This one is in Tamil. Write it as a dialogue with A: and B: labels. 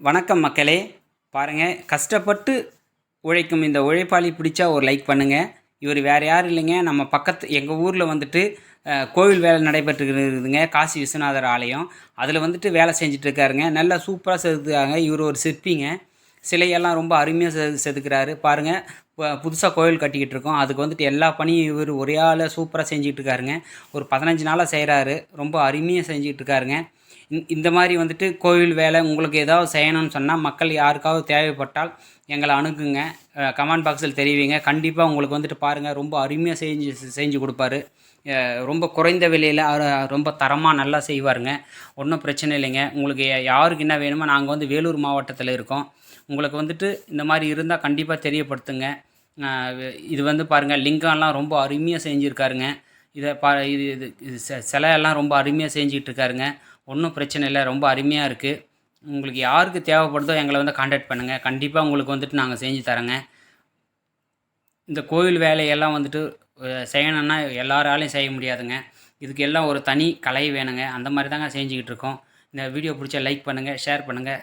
A: வணக்கம் மக்களே. பாருங்கள், கஷ்டப்பட்டு உழைக்கும் இந்த உழைப்பாளி பிடிச்சா ஒரு லைக் பண்ணுங்கள். இவர் வேறு யாரும் இல்லைங்க, நம்ம பக்கத்து எங்கள் ஊரில் வந்துட்டு கோவில் வேலை நடைபெற்றுருக்குதுங்க. காசி விஸ்வநாதர் ஆலயம். அதில் வந்துட்டு வேலை செஞ்சிட்ருக்காருங்க. நல்லா சூப்பராக செதுக்குறாங்க. இவர் ஒரு சிற்பிங்க. சிலையெல்லாம் ரொம்ப அருமையாக செதுக்குறாரு பாருங்கள். புதுசாக கோவில் கட்டிக்கிட்டு இருக்கோம். அதுக்கு வந்துட்டு எல்லா பணியும் இவர் ஒரே ஆள் சூப்பராக செஞ்சுக்கிட்டு இருக்காருங்க. ஒரு 15 நாளாக செய்கிறாரு. ரொம்ப அருமையாக செஞ்சுக்கிட்டு இருக்காருங்க. இந்த மாதிரி வந்துட்டு கோவில் வேலை உங்களுக்கு ஏதாவது செய்யணும்னு சொன்னால், மக்கள் யாருக்காவது தேவைப்பட்டால் எங்களை அணுகுங்க. கமெண்ட் பாக்ஸில் தெரிவிங்க. கண்டிப்பாக உங்களுக்கு வந்துட்டு பாருங்கள், ரொம்ப அருமையாக செஞ்சு கொடுப்பாரு. ரொம்ப குறைந்த விலையில் ரொம்ப தரமாக நல்லா செய்வாருங்க. ஒன்றும் பிரச்சனை இல்லைங்க. உங்களுக்கு யாருக்கு என்ன வேணுமோ, நாங்கள் வந்து வேலூர் மாவட்டத்தில் இருக்கோம். உங்களுக்கு வந்துட்டு இந்த மாதிரி இருந்தால் கண்டிப்பாக தெரியப்படுத்துங்க. இது வந்து பாருங்கள், லிங்கம்லாம் ரொம்ப அருமையாக செஞ்சுருக்காருங்க. இதை இது இது சிலையெல்லாம் ரொம்ப அருமையாக செஞ்சுக்கிட்டு இருக்காருங்க. ஒன்றும் பிரச்சனை இல்லை, ரொம்ப அருமையாக இருக்குது. உங்களுக்கு யாருக்கு தேவைப்படுதோ எங்களை வந்து காண்டாக்ட் பண்ணுங்கள். கண்டிப்பாக உங்களுக்கு வந்துட்டு நாங்கள் செஞ்சு தரோங்க. இந்த கோவில் வேலையெல்லாம் வந்துட்டு செய்யணுன்னா எல்லாராலையும் செய்ய முடியாதுங்க. இதுக்கு எல்லாம் ஒரு தனி கலை வேணுங்க. அந்த மாதிரி தாங்க செஞ்சுக்கிட்டு இருக்கோம். இந்த வீடியோ பிடிச்சா லைக் பண்ணுங்கள், ஷேர் பண்ணுங்கள்.